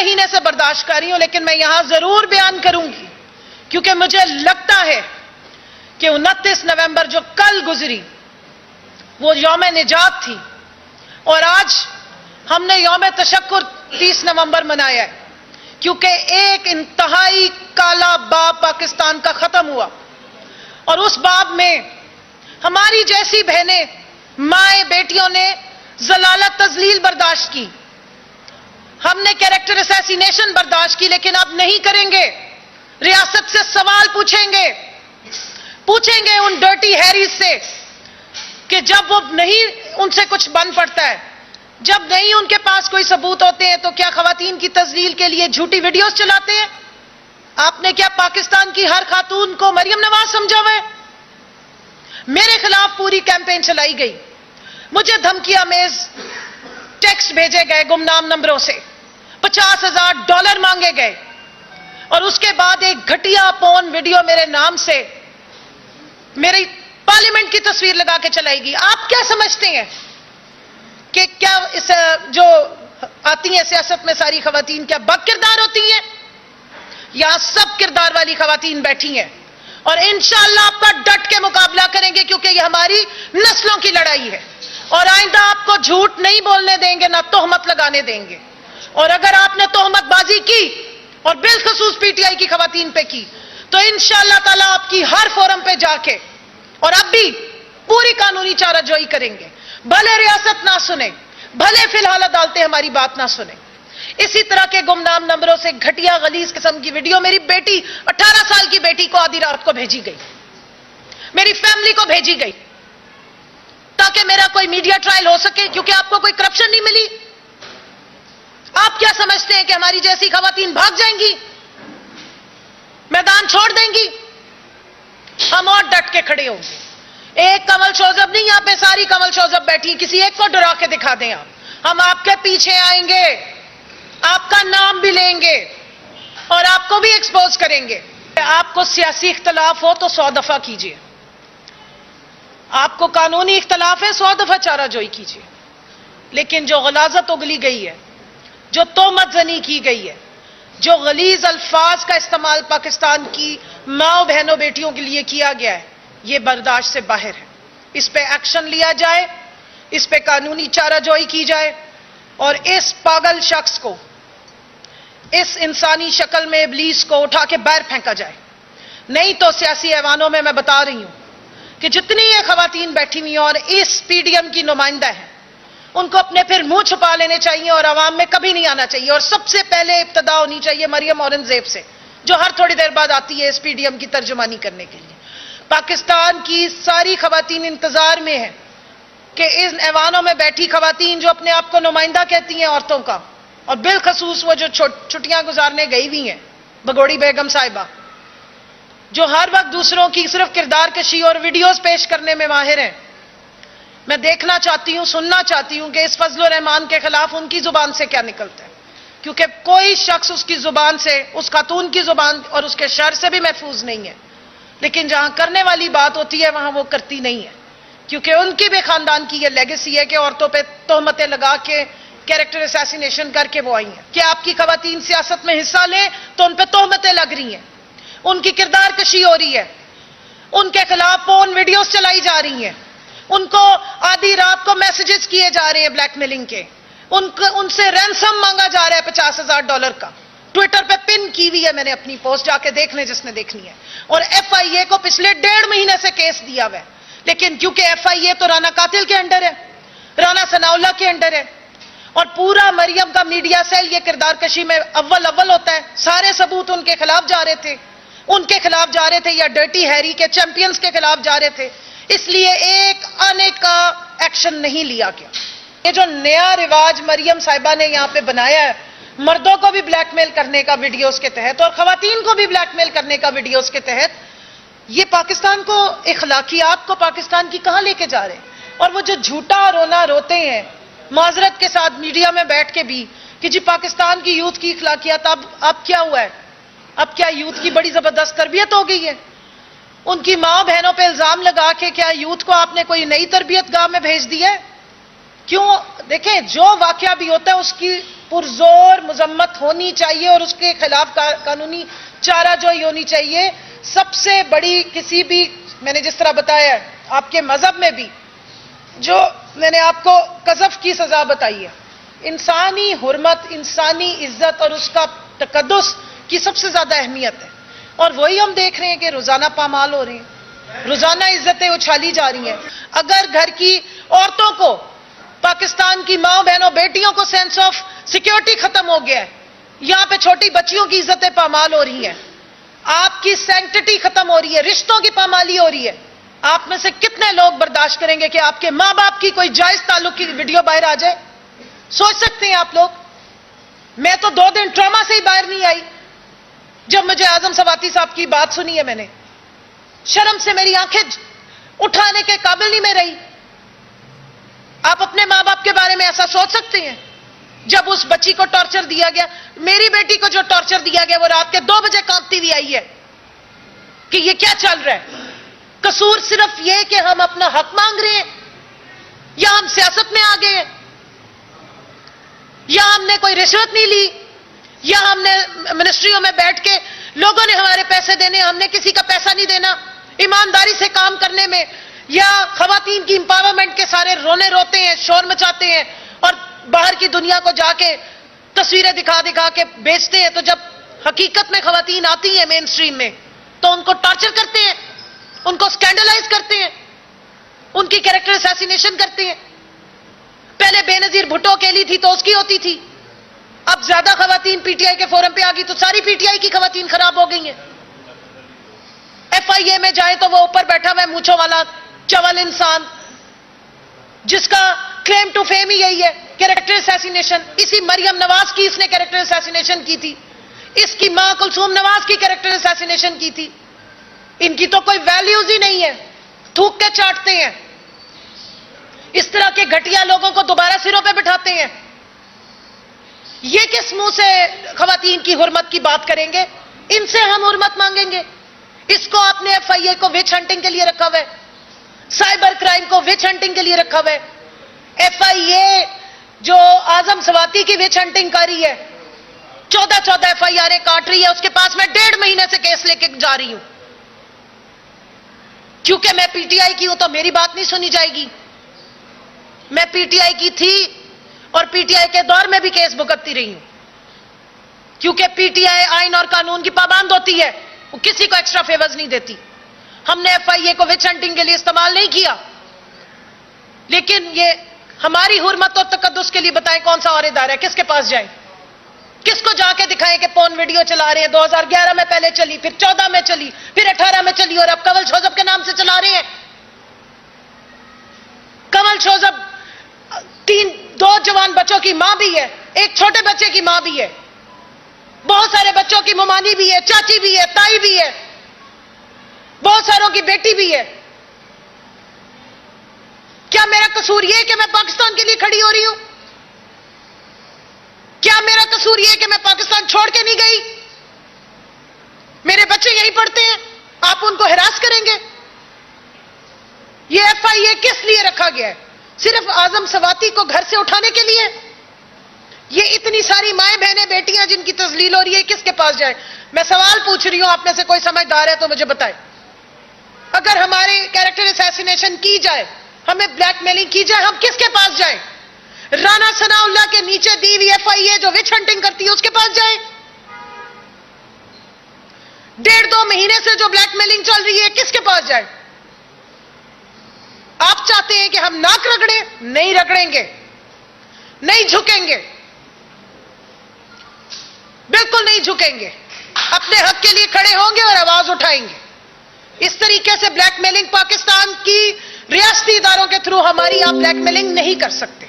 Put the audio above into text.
महीने से बर्दाश्त कर रही हूं, लेकिन मैं यहां जरूर बयान करूंगी, क्योंकि मुझे लगता है कि 29 नवंबर जो कल गुजरी वो यौम निजात थी, और आज हमने यौम तशक्कुर 30 नवंबर मनाया है, क्योंकि एक इंतहाई काला बाब पाकिस्तान का खत्म हुआ। और उस बाब में हमारी जैसी बहनें, माएं, बेटियों ने जलालत तजलील बर्दाश्त की, हमने कैरेक्टर असैसिनेशन बर्दाश्त की, लेकिन अब नहीं करेंगे। रियासत से सवाल पूछेंगे उन डर्टी हैरीज से कि जब वो नहीं उनसे कुछ बन पड़ता है, जब नहीं उनके पास कोई सबूत होते हैं, तो क्या खवातीन की तजलील के लिए झूठी वीडियोस चलाते हैं? आपने क्या पाकिस्तान की हर खातून को मरियम नवाज समझा हुआ है? मेरे खिलाफ पूरी कैंपेन चलाई गई, मुझे धमकियां मेज टेक्स्ट भेजे गए गुमनाम नंबरों से, $50,000 मांगे गए, और उसके बाद एक घटिया पोर्न वीडियो मेरे नाम से मेरी पार्लियामेंट की तस्वीर लगा के चलाएगी। आप क्या समझते हैं कि क्या इस जो आती हैं सियासत में सारी खवातीन क्या बदकिरदार होती हैं? यहां सब किरदार वाली खवातीन बैठी हैं, और इंशाअल्लाह आपका डट के मुकाबला करेंगे, क्योंकि ये हमारी नस्लों की लड़ाई है, और आइंदा आपको झूठ नहीं बोलने देंगे, ना तोहमत लगाने देंगे। और अगर आपने तोहमतबाजी की, और बिलखसूस पीटीआई की खवातीन पे की, तो इंशाअल्लाह ताला आपकी हर फोरम पे जाके और अब भी पूरी कानूनी चाराजोई करेंगे। भले रियासत ना सुने, भले फिलहाल अदालतें हमारी बात ना सुने। इसी तरह के गुमनाम नंबरों से घटिया गलीज किस्म की वीडियो मेरी बेटी, 18 साल की बेटी को आधी रात को भेजी गई, मेरी फैमिली को भेजी गई, ताकि मेरा कोई मीडिया ट्रायल हो सके, क्योंकि आपको कोई करप्शन नहीं मिली। आप क्या समझते हैं कि हमारी जैसी खवातीन भाग जाएंगी, मैदान छोड़ देंगी? हम और डट के खड़े होंगे। एक कमल शोजब नहीं, यहां पे सारी कमल शोजब बैठी, किसी एक को डरा के दिखा दें आप, हम आपके पीछे आएंगे, आपका नाम भी लेंगे और आपको भी एक्सपोज करेंगे। आपको सियासी इख्तलाफ हो तो 100 दफा कीजिए, आपको कानूनी इख्तलाफ है 100 दफा चाराजोई कीजिए, लेकिन जो गलाजत उगली गई है, जो तोहमत जनी की गई है, जो गलीज अल्फाज का इस्तेमाल पाकिस्तान की माओ बहनों बेटियों के लिए किया गया है, यह बर्दाश्त से बाहर है। इस पे एक्शन लिया जाए, इस पे कानूनी चाराजोई की जाए, और इस पागल शख्स को, इस इंसानी शक्ल में इब्लीस को उठा के बाहर फेंका जाए। नहीं तो सियासी ऐवानों में मैं बता रही हूं कि जितनी ये खवातीन बैठी हुई हैं और इस पीडीएम की नुमाइंदा है, उनको अपने फिर मुंह छुपा लेने चाहिए और आवाम में कभी नहीं आना चाहिए। और सबसे पहले इब्तदा होनी चाहिए मरियम औरंगजेब से, जो हर थोड़ी देर बाद आती है इस पीडीएम की तर्जुमानी करने के लिए। पाकिस्तान की सारी खवातीन इंतजार में है कि इन ऐवानों में बैठी खवातीन जो अपने आप को नुमाइंदा कहती हैं औरतों का, और बिलखसूस वो जो छुट्टियां गुजारने गई हुई हैं, भगोड़ी बेगम साहिबा, जो हर वक्त दूसरों की सिर्फ किरदार कशी और वीडियोस पेश करने में माहिर हैं, मैं देखना चाहती हूं, सुनना चाहती हूं कि इस फजल रहमान के खिलाफ उनकी जुबान से क्या निकलता है, क्योंकि कोई शख्स उसकी जुबान से, उस खातून की जुबान और उसके शर से भी महफूज नहीं है। लेकिन जहां करने वाली बात होती है वहां वो करती नहीं है, क्योंकि उनकी भी खानदान की यह लेगेसी है कि औरतों पे तोहमतें लगा के कैरेक्टर असैसिनेशन करके वो आई हैं। कि आपकी खवातीन सियासत में हिस्सा लें तो उन पे तोहमतें लग रही हैं, उनकी किरदार कशी हो रही है, उनके खिलाफ पोर्न वीडियोस चलाई जा रही हैं, उनको आधी रात को मैसेजेस किए जा रहे हैं ब्लैकमेलिंग के, उनसे रैंसम मांगा जा रहा है $50,000 का। ट्विटर पे पिन की हुई है मैंने अपनी पोस्ट, जाके देख लें जिसने देखनी है। और एफआईए को पिछले 1.5 महीने से केस दिया हुआ है, लेकिन क्योंकि एफआईए तो राना कातिल के अंडर है, राना सनाउल्लाह के अंडर है, और पूरा मरियम का मीडिया सेल ये किरदार कशी में अव्वल होता है। सारे सबूत उनके खिलाफ जा रहे थे, उनके खिलाफ जा रहे थे, या डर्टी हैरी के चैंपियंस के खिलाफ जा रहे थे, इसलिए एक आने का एक्शन नहीं लिया गया। ये जो नया रिवाज मरियम साहिबा ने यहां पे बनाया है, मर्दों को भी ब्लैकमेल करने का वीडियोस के तहत और खवातीन को भी ब्लैकमेल करने का वीडियोस के तहत, ये पाकिस्तान को, इखलाकियात को पाकिस्तान की कहां लेके जा रहे हैं। और वो जो झूठा रोना रोते हैं माजरत के साथ मीडिया में बैठ के भी कि जी पाकिस्तान की यूथ की इखलाकियात, अब क्या हुआ है, अब क्या यूथ की बड़ी जबरदस्त तरबियत हो गई है। उनकी माँ बहनों पे इल्जाम लगा के क्या यूथ को आपने कोई नई तरबियत गाह में भेज दी है? क्यों? देखें, जो वाकया भी होता है उसकी پرزور مذمت ہونی چاہیے اور اس کے خلاف قانونی چارہ جوئی ہونی چاہیے. سب سے بڑی کسی بھی، میں نے جس طرح بتایا ہے آپ کے مذہب میں بھی جو میں نے آپ کو قذف کی سزا بتائی ہے، انسانی حرمت، انسانی عزت اور اس کا تقدس کی سب سے زیادہ اہمیت ہے. اور وہی ہم دیکھ رہے ہیں کہ روزانہ پامال ہو رہے ہیں، روزانہ عزتیں اچھالی جا رہی ہیں. اگر گھر کی عورتوں کو، پاکستان کی ماں بہنوں بیٹیوں کو سینس آف سیکیورٹی ختم ہو گیا ہے، یہاں پہ چھوٹی بچیوں کی عزتیں پامال ہو رہی ہیں، آپ کی سینکٹٹی ختم ہو رہی ہے، رشتوں کی پامالی ہو رہی ہے، آپ میں سے کتنے لوگ برداشت کریں گے کہ آپ کے ماں باپ کی کوئی جائز تعلق کی ویڈیو باہر آ جائے؟ سوچ سکتے ہیں آپ لوگ. میں تو 2 دن ٹراما سے ہی باہر نہیں آئی جب مجھے اعظم سواتی صاحب کی بات سنی ہے. میں نے شرم سے میری آنکھیں اٹھانے کے قابل نہیں میں رہی. آپ اپنے ماں باپ کے بارے میں ایسا سوچ سکتے ہیں؟ جب اس بچی کو ٹارچر دیا گیا، میری بیٹی کو جو ٹارچر دیا گیا وہ رات کے 2 بجے کانپتی ہوئی آئی ہے کہ یہ کیا چل رہا ہے. قصور صرف یہ کہ ہم اپنا حق مانگ رہے ہیں، یا ہم سیاست میں آ گئے ہیں، یا ہم نے کوئی رشوت نہیں لی، یا ہم نے منسٹریوں میں بیٹھ کے لوگوں نے ہمارے پیسے دینے، ہم نے کسی کا پیسہ نہیں دینا، ایمانداری سے کام کرنے میں، یا خواتین کی امپاورمنٹ کے سارے رونے روتے ہیں، شور مچاتے ہیں اور باہر کی دنیا کو جا کے تصویریں دکھا دکھا کے بیچتے ہیں. تو جب حقیقت میں خواتین آتی ہیں مین سٹریم میں تو ان کو ٹارچر کرتے ہیں، ان کو سکینڈلائز کرتے ہیں، ان کی کیریکٹر اسیسینیشن کرتے ہیں. پہلے بے نظیر بھٹو اکیلی تھی تو اس کی ہوتی تھی، اب زیادہ خواتین پی ٹی آئی کے فورم پہ آ گئی تو ساری پی ٹی آئی کی خواتین خراب ہو گئی ہیں. ایف آئی اے میں جائے تو وہ اوپر بیٹھا ہوا ہے مونچھوں والا چول انسان، جس کا کلیم ٹو فیم ہی یہی ہے کیریکٹر اسیسینیشن. اسی مریم نواز کی اس نے کیریکٹر اسیسینیشن کی تھی، اس کی ماں کلثوم نواز کی کیریکٹر اسیسینیشن کی تھی. ان کی تو کوئی ویلیوز ہی نہیں ہے، تھوک کے چاٹتے ہیں. اس طرح کے گھٹیا لوگوں کو دوبارہ سروں پہ بٹھاتے ہیں. یہ کس منہ سے خواتین کی حرمت کی بات کریں گے؟ ان سے ہم حرمت مانگیں گے؟ اس کو آپ نے ایف آئی اے کو وچ ہنٹنگ کے لیے رکھا ہوا ہے، سائبر کرائم کو وچ ہنٹنگ کے لیے رکھا ہوا ہے. ایف آئی اے جو اعظم سواتی کی وچ ہنٹنگ کر رہی ہے، 14 ایف آئی آر کاٹ رہی ہے، اس کے پاس میں 1.5 مہینے سے کیس لے کے جا رہی ہوں. کیونکہ میں پی ٹی آئی کی ہوں تو میری بات نہیں سنی جائے گی. میں پی ٹی آئی کی تھی اور پی ٹی آئی کے دور میں بھی کیس بھگتتی رہی ہوں، کیونکہ پی ٹی آئی آئین اور قانون کی پابند ہوتی ہے، وہ کسی کو ایکسٹرا فیورز نہیں دیتی. ہم نے ایف آئی اے کو وچ ہنٹنگ کے لیے استعمال نہیں کیا، لیکن یہ ہماری حرمت اور تقدس کے لیے بتائیں کون سا اور ادارہ ہے؟ کس کے پاس جائیں؟ کس کو جا کے دکھائیں کہ پون ویڈیو چلا رہے ہیں؟ 2011 میں پہلے چلی، پھر 14 میں چلی، پھر 18 میں چلی، اور اب کنول شوذب کے نام سے چلا رہے ہیں. کنول شوذب 2 جوان بچوں کی ماں بھی ہے، ایک چھوٹے بچے کی ماں بھی ہے، بہت سارے بچوں کی ممانی بھی ہے، چاچی بھی ہے، تائی بھی ہے، بہت ساروں کی بیٹی بھی ہے. کیا میرا قصور یہ کہ میں پاکستان کے لیے کھڑی ہو رہی ہوں؟ کیا میرا قصور یہ کہ میں پاکستان چھوڑ کے نہیں گئی؟ میرے بچے یہی پڑھتے ہیں، آپ ان کو ہراس کریں گے؟ یہ ایف آئی اے کس لیے رکھا گیا ہے؟ صرف اعظم سواتی کو گھر سے اٹھانے کے لیے؟ یہ اتنی ساری مائیں بہنیں بیٹیاں جن کی تذلیل ہو رہی ہے، کس کے پاس جائیں؟ میں سوال پوچھ رہی ہوں، آپ میں سے کوئی سمجھدار ہے تو مجھے بتائے. اگر ہماری کیریکٹر اسیسینیشن کی جائے، ہمیں بلیک میلنگ کی جائے، ہم کس کے پاس جائیں؟ رانا ثناء اللہ کے نیچے دی ہوئی ایف آئی اے جو وچ ہنٹنگ کرتی ہے اس کے پاس جائیں؟ 1.5-2 مہینے سے جو بلیک میلنگ چل رہی ہے کس کے پاس جائیں؟ آپ چاہتے ہیں کہ ہم ناک رگڑیں؟ نہیں رگڑیں گے، نہیں جھکیں گے، بالکل نہیں جھکیں گے. اپنے حق کے لیے کھڑے ہوں گے اور آواز اٹھائیں گے. اس طریقے سے بلیک میلنگ پاکستان کی ریاستی اداروں کے تھرو ہماری آپ بلیک میلنگ نہیں کر سکتے.